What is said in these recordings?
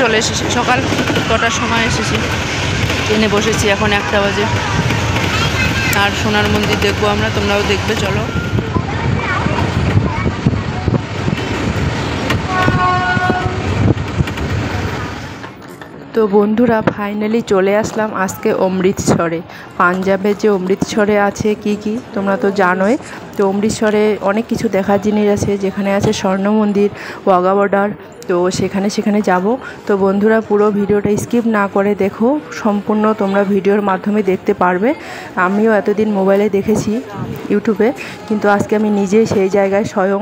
চলে এসেছি, সকাল 9টার সময় এসেছি, ট্রেনে বসেছি, এখন 1টা বাজে। আর সোনার মন্দির দেখবো আমরা, তোমরাও দেখবে, চলো। তো বন্ধুরা ফাইনালি চলে আসলাম আজকে অমৃতসরে। পাঞ্জাবে যে অমৃতসরে আছে কি কি তোমরা তো জানোই। তো অমৃতসরে অনেক কিছু দেখার জিনিস আছে, যেখানে আছে স্বর্ণ মন্দির, ওয়াঘা বর্ডার। তো সেখানে যাব। তো বন্ধুরা পুরো ভিডিওটা স্কিপ না করে দেখো, সম্পূর্ণ তোমরা ভিডিওর মাধ্যমে দেখতে পারবে। আমিও এতদিন মোবাইলে দেখেছি, ইউটিউবে, কিন্তু আজকে আমি নিজেই সেই জায়গায় স্বয়ং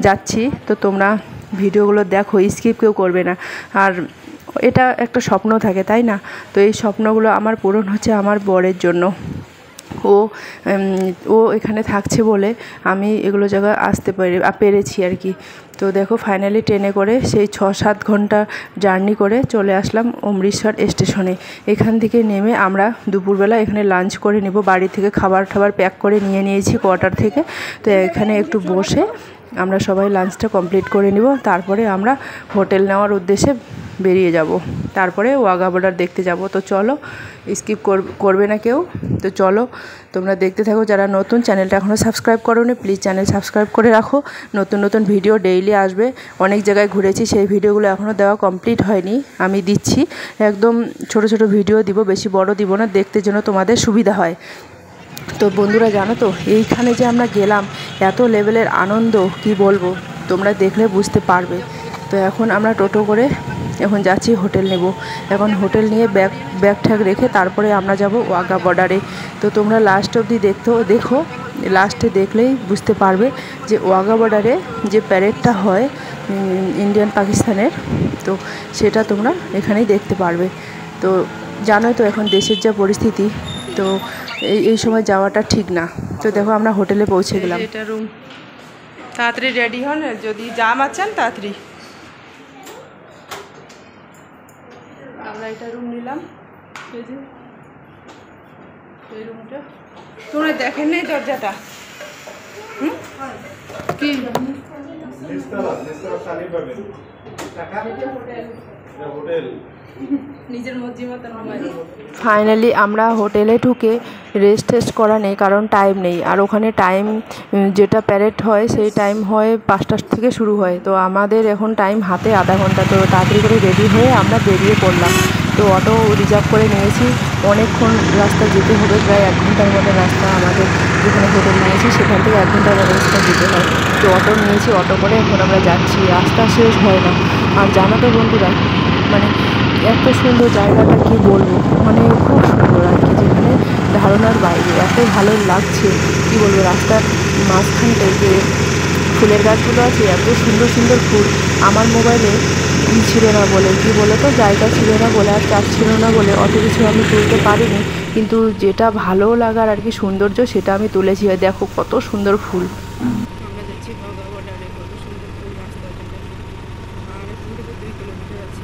যাচ্ছি। তো তোমরা ভিডিওগুলো দেখো, স্কিপ কেউ করবে না। আর এটা একটা স্বপ্ন থাকে, তাই না? তো এই স্বপ্নগুলো আমার পূরণ হচ্ছে আমার বরের জন্য। ও এখানে থাকছে বলে আমি এগুলো জায়গায় আসতে পেরেছি আর কি। তো দেখো ফাইনালি ট্রেনে করে সেই 6-7 ঘন্টা জার্নি করে চলে আসলাম অমৃতসর স্টেশনে। এখান থেকে নেমে আমরা দুপুরবেলা এখানে লাঞ্চ করে নেব। বাড়ি থেকে খাবার প্যাক করে নিয়ে নিয়েছি কোয়ার্টার থেকে। তো এখানে একটু বসে আমরা সবাই লাঞ্চটা কমপ্লিট করে নিব। তারপরে আমরা হোটেল নেওয়ার উদ্দেশ্যে বেরিয়ে যাব, তারপরে ওয়াঘা বর্ডার দেখতে যাব। তো চলো, স্কিপ করবে না কেউ। তো চলো তোমরা দেখতে থাকো। যারা নতুন, চ্যানেলটা এখনও সাবস্ক্রাইব করোনি, প্লিজ চ্যানেল সাবস্ক্রাইব করে রাখো। নতুন ভিডিও ডেইলি আসবে। অনেক জায়গায় ঘুরেছি, সেই ভিডিওগুলো এখনও দেওয়া কমপ্লিট হয়নি, আমি দিচ্ছি। একদম ছোট ভিডিও দিব, বেশি বড় দিব না, দেখতে যেন তোমাদের সুবিধা হয়। তো বন্ধুরা জানো তো, এইখানে যে আমরা গেলাম, এত লেভেলের আনন্দ কি বলবো, তোমরা দেখলে বুঝতে পারবে। তো এখন আমরা টোটো করে এখন যাচ্ছি হোটেল নেব। এখন হোটেল নিয়ে ব্যাগ ঠ্যাগ রেখে তারপরে আমরা যাব ওয়াঘা বর্ডারে। তো তোমরা লাস্ট অবধি দেখো, লাস্টে দেখলেই বুঝতে পারবে যে ওয়াঘা বর্ডারে যে প্যারেডটা হয় ইন্ডিয়ান পাকিস্তানের, তো সেটা তোমরা এখানেই দেখতে পারবে। তো জানোই তো এখন দেশের যা পরিস্থিতি, তো এই সময় যাওয়াটা ঠিক না। তো দেখো আমরা হোটেলে পৌঁছে গেলাম। এটা রুম, তাড়াতাড়ি রেডি হন, যদি জাম আছেন তাড়াতাড়ি। আমরা এটা রুম নিলাম, এই রুমটা তোমরা দেখেন নেই দরজাটা কি নিজের মর্জি মতো। ফাইনালি আমরা হোটেলে ঢুকে রেস্ট করা নেই, কারণ টাইম নেই। আর ওখানে টাইম যেটা প্যারেড হয় সেই টাইম হয় 5টা থেকে শুরু হয়। তো আমাদের এখন টাইম হাতে আধা ঘন্টা। তো তাড়াতাড়ি করে রেডি হয়ে আমরা বেরিয়ে পড়লাম। তো অটো রিজার্ভ করে নিয়েছি। অনেকক্ষণ রাস্তা যেতে হবে, প্রায় 1 ঘন্টার মতো রাস্তা। আমাদের যেখানে হোটেল নিয়েছি সেখান থেকে 1 ঘন্টার মতো রাস্তা যেতে হয়। তো অটো নিয়েছি, অটো করে এখন আমরা যাচ্ছি। রাস্তা শেষ হয় না। আর জানো তো বন্ধুরা, মানে এত সুন্দর জায়গাটা কি বলবো, মানে খুব সুন্দর আর কি, যেখানে ধারণার বাইরে। এত ভালো লাগছে কি বলবো। রাস্তার মাঝখানটায় যে ফুলের গাছগুলো আছে, এত সুন্দর ফুল। আমার মোবাইলে ছিল না বলে, কি বলো তো, জায়গা ছিল না বলে আর চার্জ ছিল না বলে অত কিছু আমি তুলতে পারিনি। কিন্তু যেটা ভালো লাগার আর কি সৌন্দর্য, সেটা আমি তুলেছি। দেখো কত সুন্দর ফুল। আমরা যাচ্ছি ওয়াঘা বর্ডারে, কত সুন্দর ফুল রাস্তা। আর এখান থেকে 2 কিলোমিটার আছে।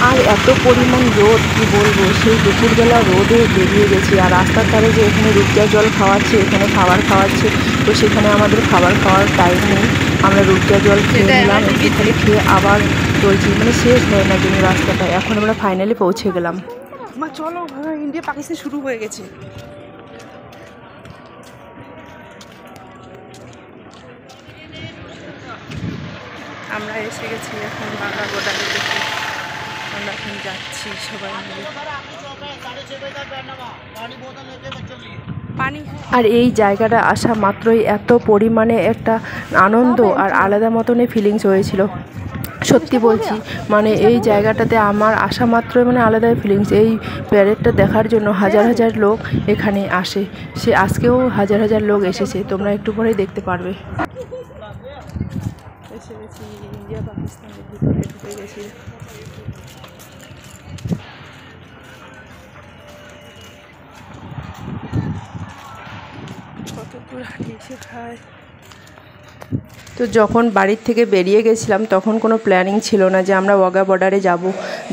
আর এত পরিমাণ রোদ কি বলবো, সেই দুপুরবেলা রোদে বেরিয়ে গেছি। আর রাস্তার ধারে যে এখানে রূপজা জল খাওয়াচ্ছে, এখানে খাবার খাওয়াচ্ছে, তো সেখানে আমাদের খাবার খাওয়ার টাইম নেই। আমরা রূপজা জল খেয়ে নিলাম, এখানে খেয়ে আবার চলছি, মানে শেষ হয় না যেন রাস্তাটা। এখন আমরা ফাইনালি পৌঁছে গেলাম। চলো, ইন্ডিয়া পাকিস্তান শুরু হয়ে গেছে। আমরা এসে গেছি এখন ওয়াঘা বর্ডারে। আমরা এখন যাচ্ছি সবাই মিলে। আর এই জায়গাটা আসা মাত্রই এত পরিমাণে একটা আনন্দ আর আলাদা মতনই ফিলিংস হয়েছিল। সত্যি বলছি, মানে এই জায়গাটাতে আমার আসা মাত্রই মানে আলাদাই ফিলিংস। এই প্যারেডটা দেখার জন্য হাজার লোক এখানে আসে। সে আজকেও হাজার লোক এসেছে, তোমরা একটু পরেই দেখতে পারবে। এসে গেছি ইন্ডিয়া পাকিস্তানের ভিতরে, ঢুকে গেছি। হাঁটি এসে খায়। তো যখন বাড়ির থেকে বেরিয়ে গেছিলাম তখন কোনো প্ল্যানিং ছিল না যে আমরা ওয়াঘা বর্ডারে যাব।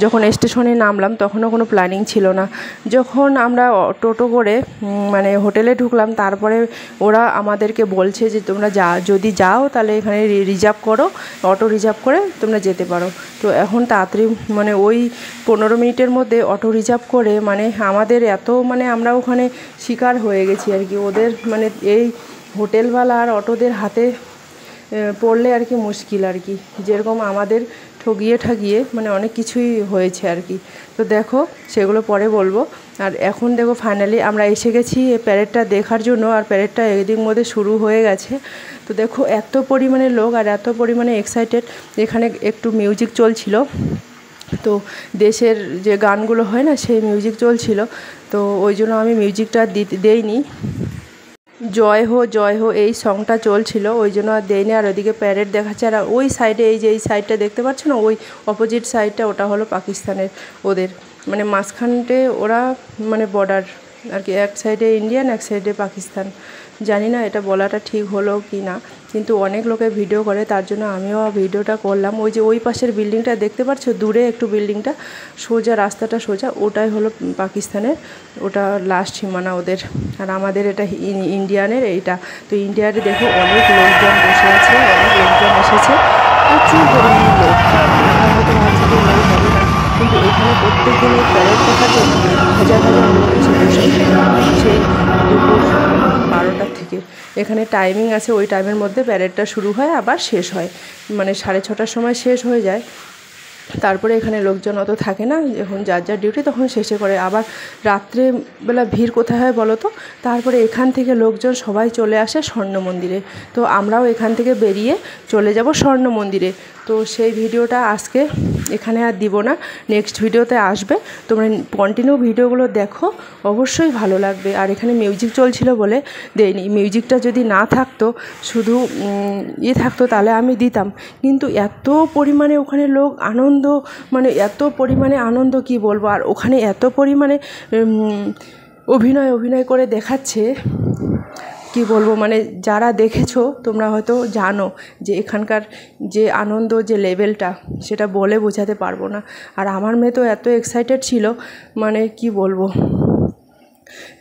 যখন স্টেশনে নামলাম তখনও কোনো প্ল্যানিং ছিল না। যখন আমরা টোটো করে মানে হোটেলে ঢুকলাম, তারপরে ওরা আমাদেরকে বলছে যে তোমরা যদি যাও তাহলে এখানে রিজার্ভ করো, অটো রিজার্ভ করে তোমরা যেতে পারো। তো এখন তাড়াতাড়ি মানে ওই 15 মিনিটের মধ্যে অটো রিজার্ভ করে মানে আমাদের এত মানে আমরা ওখানে শিকার হয়ে গেছি আর কি, ওদের মানে এই হোটেলওয়ালা আর অটোদের হাতে পড়লে আর কি মুশকিল আর কি, যেরকম আমাদের ঠগিয়ে মানে অনেক কিছুই হয়েছে আর কি। তো দেখো সেগুলো পরে বলবো। আর এখন দেখো ফাইনালি আমরা এসে গেছি এই প্যারেডটা দেখার জন্য, আর প্যারেডটা এদিক মধ্যে শুরু হয়ে গেছে। তো দেখো এত পরিমাণে লোক আর এত পরিমাণে এক্সাইটেড। এখানে একটু মিউজিক চলছিল, তো দেশের যে গানগুলো হয় না সেই মিউজিক চলছিল, তো ওই জন্য আমি মিউজিকটা দেইনি। জয় হো এই সংটা চলছিল, ওই জন্য আর দেয়নি। আর ওইদিকে প্যারেড দেখাচ্ছে, আর ওই সাইডে এই যে এই সাইডটা দেখতে পাচ্ছ না, ওই অপোজিট সাইডটা ওটা হলো পাকিস্তানের, ওদের মানে মাঝখানটে ওরা মানে বর্ডার আর কি, এক সাইডে ইন্ডিয়ান এক সাইডে পাকিস্তান। জানি না এটা বলাটা ঠিক হলো কি না, কিন্তু অনেক লোকে ভিডিও করে তার জন্য আমিও ভিডিওটা করলাম। ওই যে ওই পাশের বিল্ডিংটা দেখতে পাচ্ছ দূরে একটু বিল্ডিংটা, সোজা রাস্তাটা সোজা, ওটাই হলো পাকিস্তানের, ওটা লাস্ট সীমানা ওদের। আর আমাদের এটা ইন্ডিয়ানের এইটা। তো ইন্ডিয়ারে দেখো অনেক লোকজন বসে আছে, অনেক লোকজন এসেছে, প্রচুর পরিমাণে লোক। আমরা হয়তো ভাবছি যে লোক হবে না, কিন্তু এখানে প্রত্যেক দিন এই প্যারেড দেখার জন্য হাজার হাজার লোক এসে বসে সেই দুপুর 12টার থেকে। এখানে টাইমিং আছে, ওই টাইমের মধ্যে প্যারেডটা শুরু হয় আবার শেষ হয়, মানে 6:30টার সময় শেষ হয়ে যায়। তারপরে এখানে লোকজন অত থাকে না, যখন যার যার ডিউটি তখন শেষে করে। আবার রাত্রেবেলা ভিড় কোথায় হয় বলো তো, তারপরে এখান থেকে লোকজন সবাই চলে আসে স্বর্ণ মন্দিরে। তো আমরাও এখান থেকে বেরিয়ে চলে যাব স্বর্ণ মন্দিরে। তো সেই ভিডিওটা আজকে এখানে আর দিব না, নেক্সট ভিডিওতে আসবে। তোমরা কন্টিনিউ ভিডিওগুলো দেখো, অবশ্যই ভালো লাগবে। আর এখানে মিউজিক চলছিল বলে দেয়নি, মিউজিকটা যদি না থাকতো, শুধু থাকতো তাহলে আমি দিতাম। কিন্তু এত পরিমাণে ওখানে লোক আনন্দ, মানে এত পরিমাণে আনন্দ কি বলবো। আর ওখানে এত পরিমাণে অভিনয় করে দেখাচ্ছে কি বলবো, মানে যারা দেখেছো তোমরা হয়তো জানো যে এখানকার যে আনন্দ যে লেভেলটা, সেটা বলে বোঝাতে পারবো না। আর আমার মেয়ে তো এত এক্সাইটেড ছিল, মানে কি বলবো,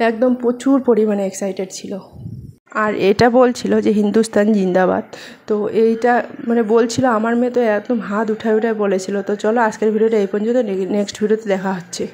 একদম প্রচুর পরিমাণে এক্সাইটেড ছিল। আর এটা বলছিল যে হিন্দুস্তান জিন্দাবাদ, তো এইটা মানে বলছিল আমার মেয়ে, তো একদম হাত উঠায় বলেছিল। তো চলো আজকের ভিডিওটা এই পর্যন্ত, নেক্সট ভিডিওতে দেখা হচ্ছে।